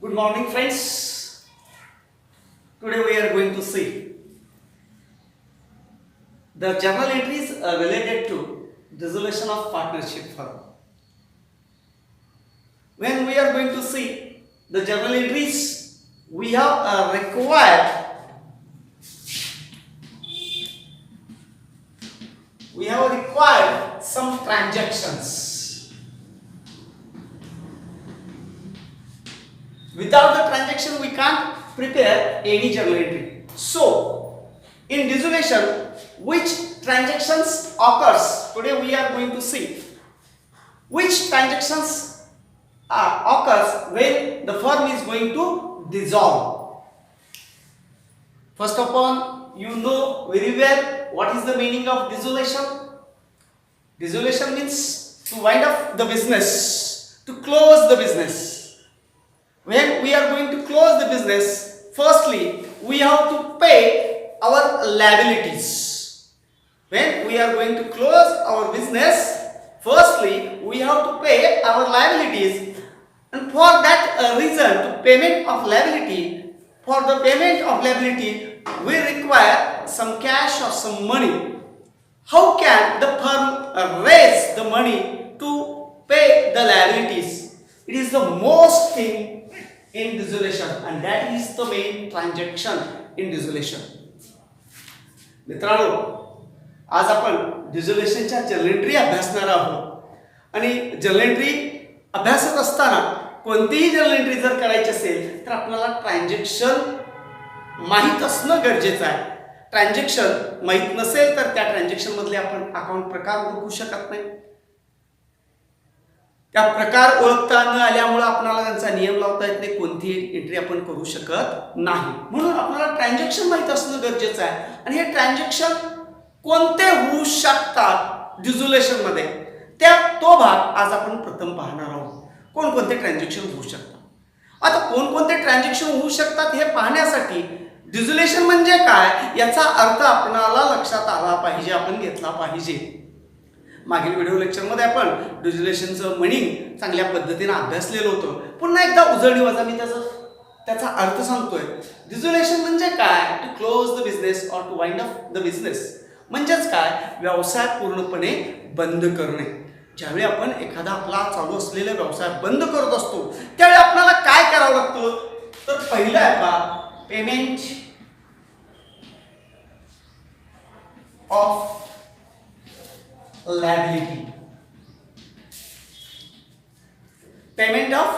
Good morning, friends. Today we are going to see the journal entries related to dissolution of partnership firm. When we are going to see the journal entries, we have required some transactions. Without the transaction, we can't prepare any journal entry. So, in dissolution, which transactions occurs? Today we are going to see which transactions occurs when the firm is going to dissolve. First of all, you know very well what is the meaning of dissolution. Dissolution means to wind up the business, to close the business. When we are going to close the business, firstly, we have to pay our liabilities. When we are going to close our business, firstly, we have to pay our liabilities. And for that reason, for the payment of liability, we require some cash or some money. How can the firm raise the money to pay the liabilities? It is the most thing in dissolution, and that is the main transaction in dissolution. मित्रांनो, आज आपण डिसोल्युशनच्या journal entry अभ्यासणार आहोत आणि journal entry अभ्यासत असताना कोणतीही journal entry जर करायची असेल तर आपल्याला ट्रान्झॅक्शन माहित असणं गरजेचं आहे. ट्रान्झॅक्शन माहित नसेल तर त्या ट्रान्झॅक्शन मधले आपण अकाउंट प्रकार ओळखू शकत नाही. त्या प्रकार ओळखता न आल्यामुळे आपल्याला त्यांचा नियम लावता येत नाही, कोणतीही एंट्री आपण करू शकत नाही. म्हणून आपल्याला ट्रान्झॅक्शन माहित असणं गरजेचं आहे. आणि हे ट्रान्झॅक्शन कोणते होऊ शकतात डिसोल्युशन मध्ये, तो भाग आज आपण प्रथम पाहणार आहोत. कोणकोणते ट्रान्झॅक्शन होऊ शकतात. आता कोणकोणते ट्रान्झॅक्शन होऊ शकतात हे पाहण्यासाठी डिसोल्युशन म्हणजे काय याचा अर्थ आपल्याला लक्षात आला पाहिजे, आपण घेतला पाहिजे. मागील व्हिडिओ लेक्चरमध्ये आपण डिसोल्युशनचं मीनिंग चांगल्या पद्धतीने अभ्यासलेलं होतं. पुन्हा एकदा उजळणीवजा मी त्याचा अर्थ सांगतोय. डिसोल्युशन म्हणजे काय? To close the business or to wind up the business. म्हणजेच काय? व्यवसाय पूर्णपणे बंद करणे. ज्यावेळी आपण एखादा आपला चालू असलेला व्यवसाय बंद करत असतो त्यावेळी आपल्याला काय करावं लागतं? तर पहिलं आहे का payment of liability. Payment of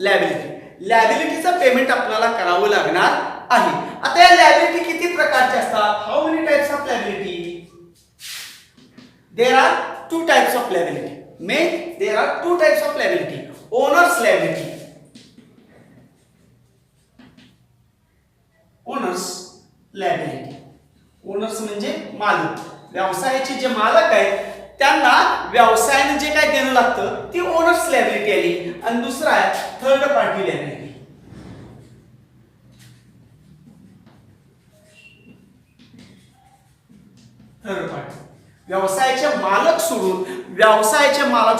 liability. लायबिलिटीचं पेमेंट आपल्याला करावं लागणार आहे. आता या लायबिलिटी किती प्रकारच्या असतात? How many types of liability? There are two types of liability. There are two types of liability. Owners liability. Owners liability. Owners म्हणजे मालक. व्यवसायाचे जे मालक आहेत त्यांना व्यवसायाने जे काय देणं लागतं ती ओनर्स लायबिलिटी आली. आणि दुसरा आहे third party liability. Third party व्यवसायाचे मालक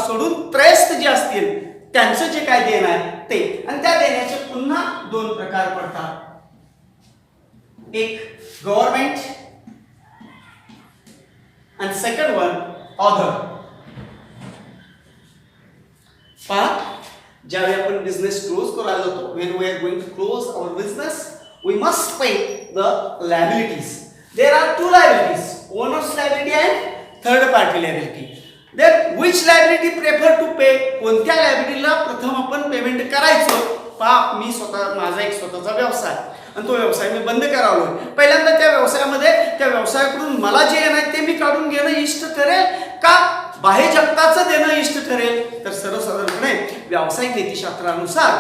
सोडून त्रयस्थ जे असतील त्यांचं जे काय देणं आहे ते. आणि त्या देण्याचे पुन्हा दोन प्रकार पडतात. एक government and second one other. ज्यावेळी आपण बिझनेस क्लोज करायला जातो, when we are going to close our business we must pay the liabilities. There are two liabilities, owner's liability and third party liability. Then which liability prefer to pay? कोणत्या लायबिलिटीला प्रथम आपण payment करायचं? मी माझा एक स्वतःचा व्यवसाय आणि तो व्यवसाय मी बंद करावलोय. पहिल्यांदा त्या व्यवसायाकडून मला जे येणार ते मी काढून घेणं इष्ट ठरेल का बाह्य जगताचं देणं इष्ट ठरेल? तर सर्वसाधारणपणे व्यावसायिक नीतिशास्त्रानुसार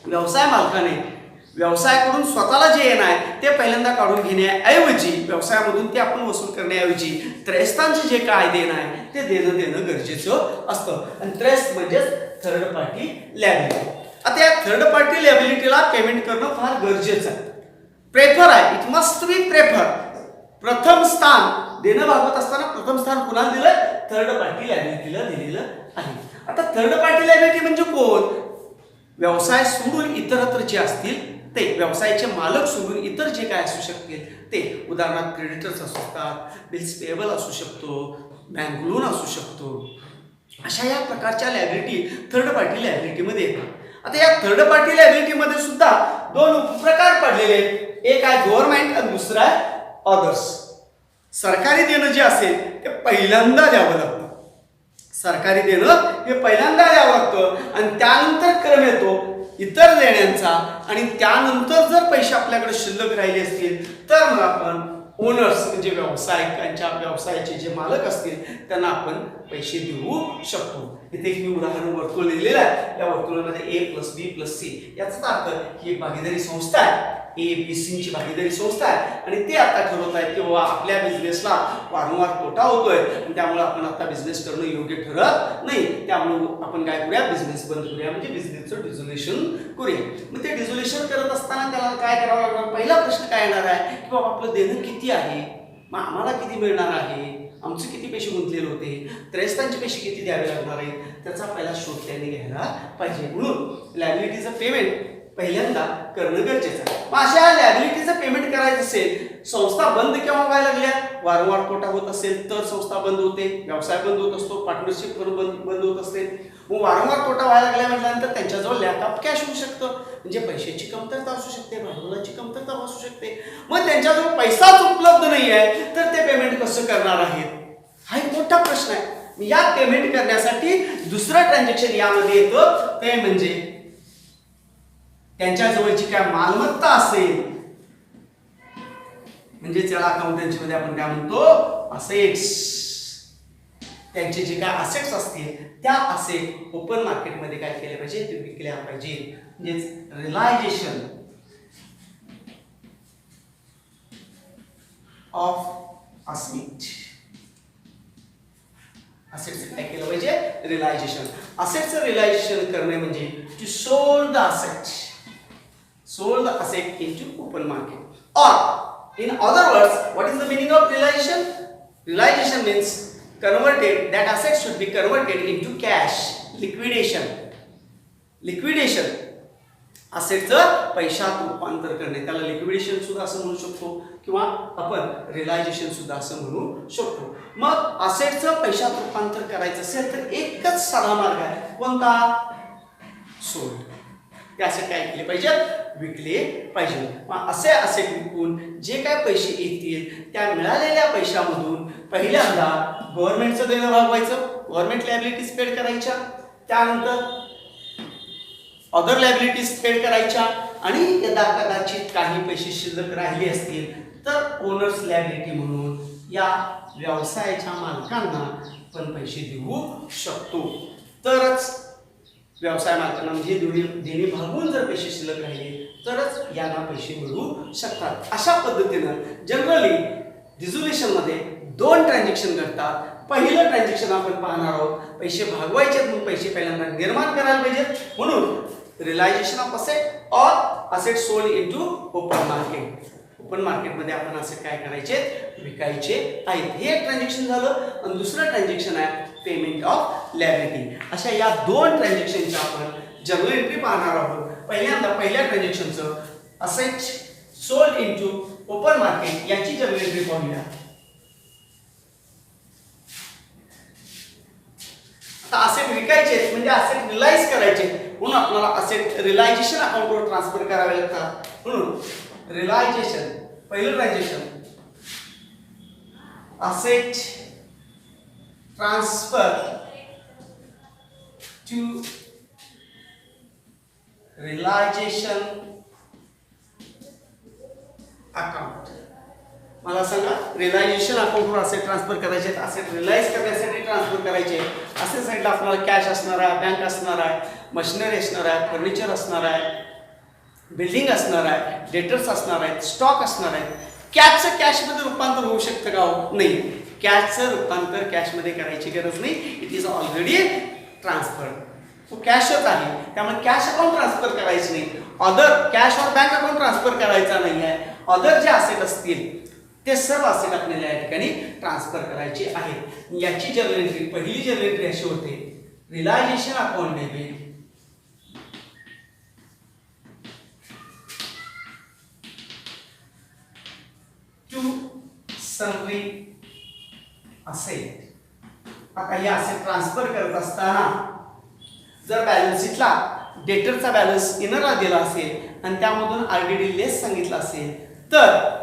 व्यवसाय मालकाने व्यवसायाकडून स्वतःला जे येणार ते पहिल्यांदा काढून घेण्याऐवजी, व्यवसायामधून ते आपण वसूल करण्याऐवजी त्रयस्थांचे जे काय देणं आहे ते देणं गरजेचं असतं. आणि त्रयस्थ म्हणजेच थर्ड पार्टी लायबिलिटी. आता या थर्ड पार्टी लायबिलिटीला पेमेंट करणं फार गरजेचं आहे. प्रेफर आहे. It must be prefer. प्रथम स्थान देणं भागवत असताना प्रथम स्थान कुणाला दिलं? थर्ड पार्टी लायबिलिटीला दिलेलं आहे. आता थर्ड पार्टी लायबिलिटी म्हणजे कोण? व्यवसाय सोडून इतरत्र जे असतील ते, व्यवसायाचे मालक सोडून इतर जे काय असू शकतील ते, उदाहरणार्थ क्रेडिटर्स असू शकतात, बिल्स पेएबल असू शकतो, बँक लोन असू शकतो, अशा या प्रकारच्या लायबिलिटी थर्ड पार्टी लायबिलिटीमध्ये येतात. आता या थर्ड पार्टी लायबिलिटीमध्ये सुद्धा दोन उपप्रकार पडलेले आहेत. एक आहे गव्हर्नमेंट आणि दुसरा आहे अदर्स. सरकारी देणं जे असेल ते पहिल्यांदा द्यावं लागतं. सरकारी देणं हे पहिल्यांदा द्यावं लागतं आणि त्यानंतर क्रम येतो इतर देण्यांचा, आणि त्यानंतर जर पैसे आपल्याकडे शिल्लक राहिले असतील तर मग आपण ओनर्स म्हणजे व्यावसायिकांच्या, व्यवसायाचे जे मालक असतील त्यांना आपण पैसे देऊ शकतो. इथे एक मी उदाहरण वर्तुळ लिहिलेलं आहे. या वर्तुळामध्ये A+B+C याचा अर्थ ही एक भागीदारी संस्था आहे, A-B-Cची भागीदारी संस्था आहे, आणि ते आता ठरवत आहेत की बाबा आपल्या बिझनेसला वारंवार तोटा होतोय आणि त्यामुळे आपण आता बिझनेस करणं योग्य ठरत नाही. त्यामुळे आपण काय करूया, बिझनेस बंद करूया, म्हणजे बिझनेसचं डिझोल्युशन करूया. मग ते डिझोल्युशन करत असताना त्याला काय करावं लागणार, पहिला प्रश्न काय येणार आहे की बाबा आपलं देणं किती आहे, मग आम्हाला किती मिळणार आहे, आमचे किती पैसे गुंतलेले होते, त्रयस्थांचे पैसे किती द्यावे लागणार आहेत, त्याचा पहिला शोध त्याने घ्यायला पाहिजे. म्हणून लायबिलिटीचं पेमेंट पहिल्यांदा करणं गरजेचं आहे. मग अशा लायबिलिटीचं पेमेंट करायचं असेल, संस्था बंद केव्हा व्हायला लागल्या, वारंवार तोटा होत असेल तर संस्था बंद होते, व्यवसाय बंद होत असतो, पार्टनरशिप बंद होत असते. मग वारंवार तोटा व्हायला लागल्या म्हटल्यानंतर त्यांच्याजवळ लॅक ऑफ कॅश होऊ शकतं, म्हणजे पैशाची कमतरता असू शकते, भांडवलाची कमतरता असू शकते. मग त्यांच्याजवळ पैसाच उपलब्ध नाही आहे तर ते पेमेंट कसं करणार आहेत, हा एक मोठा प्रश्न आहे. या पेमेंट करण्यासाठी दुसरं ट्रान्झॅक्शन यामध्ये येतं, ते म्हणजे त्यांच्याजवळची काय मालमत्ता असेल, म्हणजे त्याला अकाउंटन्सी मध्ये आपण काय म्हणतो, असेट्स. त्यांचे जे काय असेट्स असतील त्या असेट ओपन मार्केटमध्ये काय केले पाहिजे, ते विकल्या पाहिजे. म्हणजेच रिलायझेशन ऑफ असेट. असेट्स काय केलं पाहिजे, रिलायझेशन. असेट्सचं रिलायझेशन करणे म्हणजे to sold the asset, sold the asset into open market. Or in other words, what is the meaning of realization? Realization means converted, that asset should be converted into cash. Liquidation. Liquidation असेटचं पैशात रूपांतर करणे, त्याला liquidation सुद्धा असं म्हणू शकतो किंवा आपण रिलायझेशन सुद्धा असं म्हणू शकतो. मग असेटचं पैशात रूपांतर करायचं असेल तर एकच साधा मार्ग आहे, कोणता, सोल्ड. ते असेट काय केले पाहिजेत, विकले पाहिजे. मग असे असेट विकून जे काय पैसे येतील त्या मिळालेल्या पैशामधून पहिल्यांदा गव्हर्नमेंटचं देणं भागवायचं, गव्हर्नमेंट लायबिलिटीज पेड करायच्या, त्यानंतर अदर लायबिलिटीज पेड करायच्या, आणि यदा कदाचित काही पैसे शिल्लक राहिले असतील तर ओनर्स लायबिलिटी म्हणून या व्यवसायाच्या मालकांना पण पैसे देऊ शकतो. तरच व्यवसाय मालकांना म्हणजे देणी भागून जर पैसे शिल्लक राहिले तरच यांना पैसे मिळू शकतात. अशा पद्धतीनं जनरली डिझोल्युशनमध्ये दोन ट्रान्झॅक्शन घडतात. पहिलं ट्रान्झॅक्शन आपण पाहणार आहोत, पैसे भागवायचे म्हणून पैसे पहिल्यांदा निर्माण करायला पाहिजेत, म्हणून realisation of asset or asset sold into open market. Open मार्केटमध्ये आपण असेट काय करायचे, विकायचे आहेत. हे एक ट्रान्झॅक्शन झालं. आणि दुसरं ट्रान्झॅक्शन आहे पेमेंट ऑफ लायबिलिटी. अशा या दोन ट्रान्झॅक्शनच्या आपण जर्नल एंट्री पाहणार आहोत. पहिल्यांदा पहिल्या ट्रान्झॅक्शनचं asset sold into open market याची जर्नल एंट्री पाहूया. आता असेट विकायचे म्हणजे असेट रिलाइज करायचे, म्हणून आपल्याला असेट रिलायझेशन अकाउंटवर ट्रान्सफर करावे लागतात. म्हणून रिलायझेशन पहिलं transaction asset transfer to realisation account. मला सांगा, रिलायझेशन अकाउंटवर असेट ट्रान्सफर करायचे, असेट रिलाइज करण्यासाठी ट्रान्सफर करायचे. असेट साईडला आपल्याला कॅश असणार आहे, बँक असणार आहे, मशिनरी असणार आहे, फर्निचर असणार आहे, बिल्डिंग असणार आहे, डेटर्स असणार आहेत, स्टॉक असणार आहेत. कॅशचं कॅशमध्ये रूपांतर होऊ शकतं का? नाही, कॅशचं रूपांतर कॅशमध्ये करायची गरज नाही. It is already transfer. तो कॅशच आहे, त्यामुळे कॅश अकाउंट ट्रान्सफर करायचं नाही. अदर कॅश और बँक अकाउंट ट्रान्सफर करायचा नाही आहे. अदर जे असेट असतील ते सर्व असेट आपल्याला या ठिकाणी ट्रान्सफर करायचे आहेत. याची जर्नल एंट्री, पहिली जर्नल एंट्री अशी होते, रिलायझेशन अकाउंट डेबिट सनरी असेट. आता हे असेट ट्रान्सफर करत असताना जर बॅलन्स शीटला डेटरचा बॅलन्स इनरला दिला असेल आणि त्यामधून आरडीडी लेस सांगितलं असेल तर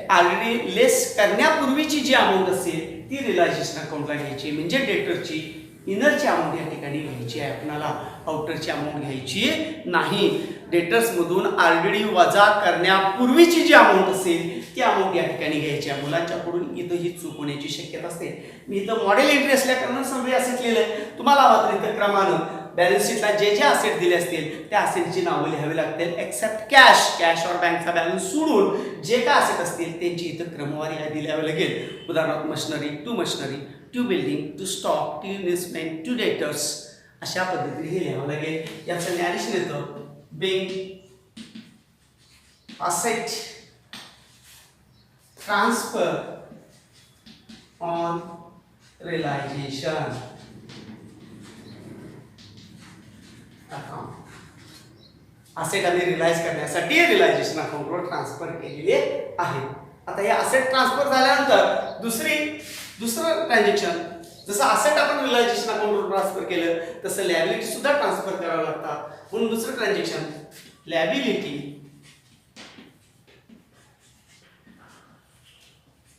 आरडीडी लेस करण्यापूर्वीची जी अमाऊंट असेल ती रिलायझेशन अकाउंटला घ्यायची, म्हणजे डेटरची इनरची अमाऊंट या ठिकाणी घ्यायची आहे आपल्याला, आउटरची अमाऊंट घ्यायची नाही. डेटर्समधून आरडीडी वजा करण्यापूर्वीची जी अमाऊंट असेल ती अमाऊंट या ठिकाणी घ्यायची आहे. मुलांच्याकडून इथं ही चूक होण्याची शक्यता असते. मी इथं मॉडेल एंट्री असल्या कारणानं सगळे असेट लिहिलंय. तुम्हाला मात्र इथं क्रमानं बॅलन्स शीटला जे जे असेट दिले असतील त्या असेटची नावं लिहावी लागतील एक्सेप्ट कॅश. कॅश और बँकचा बॅलन्स सोडून जे काय असेट असतील त्यांची इथं क्रमवारी यादी लिहावी लागेल. उदाहरणार्थ machinery, to building, to stock, to investment, to debtors, अशा पद्धतीने हे लिहावं लागेल. याचं नॅरेशन येतं being asset transfer on realisation account. Asset आम्ही रिलाइज करण्यासाठी रिलायझेशन अकाउंटवर ट्रान्सफर केलेले आहे. आता हे असेट ट्रान्सफर झाल्यानंतर दुसरं ट्रान्झॅक्शन, जसं असेट आपण रिलायझेशन अकाउंटवर ट्रान्सफर केलं तसं लॅबिलिटी सुद्धा ट्रान्सफर करावं लागतात. म्हणून दुसरं transaction liability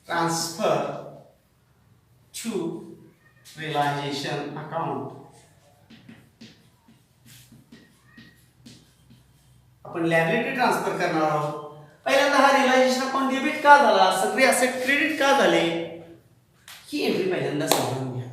transfer to realisation account. आपण लॅबिलिटी ट्रान्सफर करणार आहोत. पहिल्यांदा हा रिलायझेशन अकाउंट डेबिट का झाला, सगळे असेट क्रेडिट का झाले, ही एंट्री पहिल्यांदा समजून घ्या.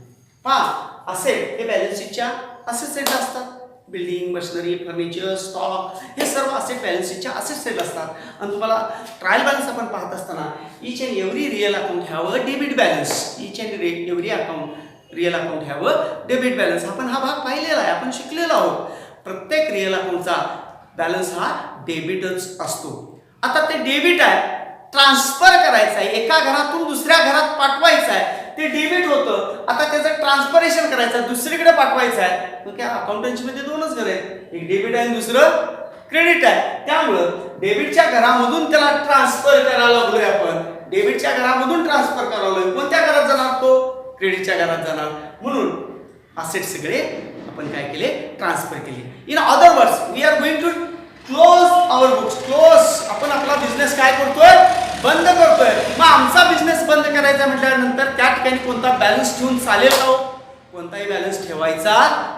पहा, असेट हे बॅलन्स शीटच्या असेट साईडला असतात. बिल्डिंग, मशिनरी, फर्निचर, स्टॉक हे सर्व असेट बॅलन्स शीटच्या असेट साईडला असतात. आणि तुम्हाला ट्रायल बॅलन्स आपण पाहत असताना each and every real account have a debit balance. Each and every account real account have a debit balance. आपण हा भाग पाहिलेला आहे, आपण शिकलेलो आहोत. प्रत्येक रिअल अकाउंटचा बॅलन्स हा डेबिटच असतो. आता ते डेबिट आहे, ट्रान्सफर करायचं आहे, एका घरातून दुसऱ्या घरात पाठवायचं आहे, ते डेबिट होतं. आता त्याचं ट्रान्सफरेशन करायचं, दुसरीकडे पाठवायचं आहे. मग त्या अकाउंटन्सी मध्ये दोनच घर आहेत, एक डेबिट आहे आणि दुसरं क्रेडिट आहे. त्यामुळं डेबिटच्या घरामधून त्याला ट्रान्सफर करायला लागलोय आपण. डेबिटच्या घरामधून ट्रान्सफर करायला लागलोय. कोणत्या घरात जाणार, तो क्रेडिटच्या घरात जाणार. म्हणून असेट सगळे आपण काय केले, ट्रान्सफर केले. In other words we are going to close our books. Close, आपण आपला बिझनेस काय करतोय, बंद करतोय. मग आमचा बिझनेस बंद करायचा म्हटल्यानंतर त्या ठिकाणी कोणता बॅलन्स ठेवून चालेल का, कोणताही बॅलन्स ठेवायचा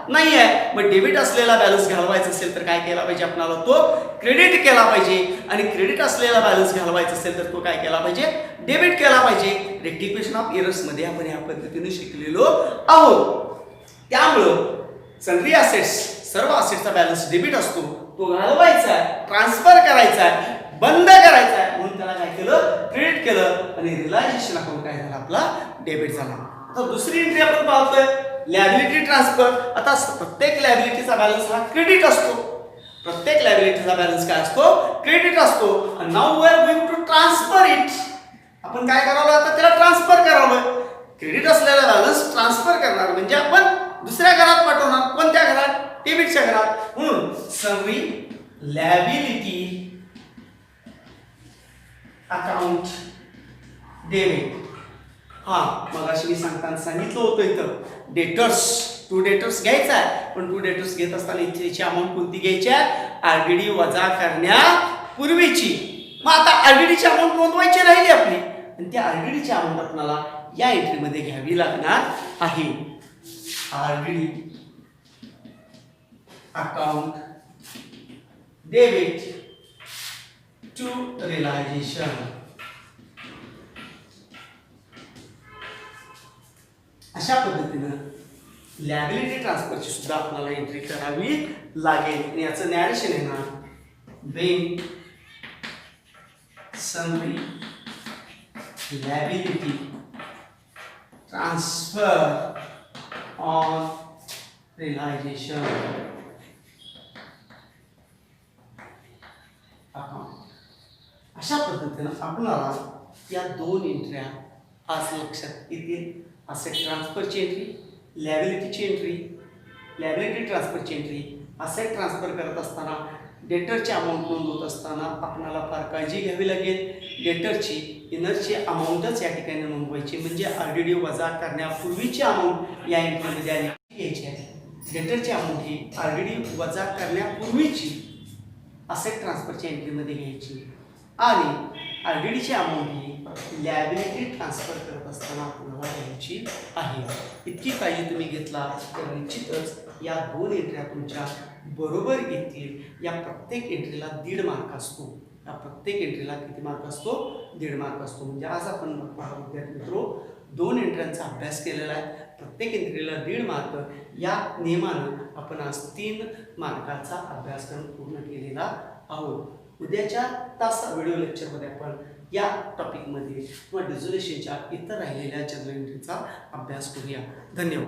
नाहीये. मग डेबिट असलेला बॅलन्स घालवायचा असेल तर काय केला पाहिजे, आपल्याला तो क्रेडिट केला पाहिजे. आणि क्रेडिट असलेला बॅलन्स घालवायचा असेल तर तो काय केला पाहिजे, डेबिट केला पाहिजे. रेक्टिफिकेशन ऑफ एरर्स मध्ये आपण या पद्धतीने शिकलेलो आहोत. त्यामुळं सनरी असेट्स, सर्व असेटचा बॅलन्स डेबिट असतो, तो घालवायचा आहे, ट्रान्सफर करायचा आहे, बंद करायचा आहे. म्हणून त्याला काय केलं, क्रेडिट केलं. आणि रिलायझेशन अकाउंट काय झाला, आपला डेबिट झाला. आता दुसरी एंट्री आपण पाहतोय लॅबिलिटी ट्रान्सफर. आता प्रत्येक लॅबिलिटीचा बॅलन्स हा क्रेडिट असतो. प्रत्येक लॅबिलिटीचा बॅलन्स काय असतो, क्रेडिट असतो. आणि now we are going to transfer it. आपण काय करावं, आता त्याला ट्रान्सफर करावं. क्रेडिट असलेला बॅलन्स ट्रान्सफर करणार म्हणजे आपण दुसऱ्या घरात पाठवणार. कोणत्या घरात, डेबिटच्या घरात. म्हणून सनरी लॅबिलिटी अकाउंट डेबिट. हा, मगाशी मी सांगताना सांगितलं होतं इथं डेटर्स, टू डेटर्स घ्यायचा आहे. पण टू डेटर्स घेत असताना इथची अमाऊंट कोणती घ्यायची आहे, आरडीडी वजा करण्यापूर्वीची. मग आता आरडीडीची अमाऊंट नोंदवायची राहिली आपली, आणि त्या आरडीडीची अमाऊंट आपल्याला या एंट्रीमध्ये घ्यावी लागणार आहे. RDD account debit to realisation. अशा पद्धतीनं लॅबिलिटी ट्रान्सफरची सुद्धा आपल्याला एंट्री करावी लागेल. आणि याचं नॅरेशन येणार being sundry liability transfer on realisation account. अशा पद्धतीनं आपल्याला या दोन एंट्र्या आज लक्षात येतील. असेट ट्रान्सफरची एंट्री, लॅबिलिटीची एंट्री, लॅबिलिटी ट्रान्सफरची एंट्री. असेट ट्रान्सफर करत असताना डेटरची अमाऊंट नोंदवत असताना आपणाला फार काळजी घ्यावी लागेल. डेटरची इनरची अमाऊंटच या ठिकाणी नोंदवायची, म्हणजे RDD वजा करण्यापूर्वीची अमाऊंट या एंट्रीमध्ये आली घ्यायची आहे. डेटरची अमाऊंट ही RDD वजा करण्यापूर्वीची असेट ट्रान्सफरच्या एंट्रीमध्ये घ्यायची आणि RDDची अमाऊंट ही लॅबिलिटी ट्रान्सफर करत असताना आपल्याला घ्यायची आहे. इतकी काळजी तुम्ही घेतला तर निश्चितच या 2 एंट्र्या तुमच्या बरोबर येतील. या प्रत्येक एंट्रीला 1.5 मार्क असतो. या प्रत्येक एंट्रीला किती मार्क असतो? 1.5 मार्क असतो. म्हणजे आज आपण विद्यार्थी मित्रो 2 एंट्र्यांचा अभ्यास केलेला आहे. प्रत्येक एंट्रीला 1.5 मार्क. या नियमानं आपण आज 3 मार्काचा अभ्यासक्रम पूर्ण केलेला आहोत. उद्याच्या व्हिडिओ लेक्चरमध्ये आपण या टॉपिकमध्ये किंवा डिझोल्युशनच्या इतर राहिलेल्या जर्नल एंट्रीचा अभ्यास करूया. धन्यवाद.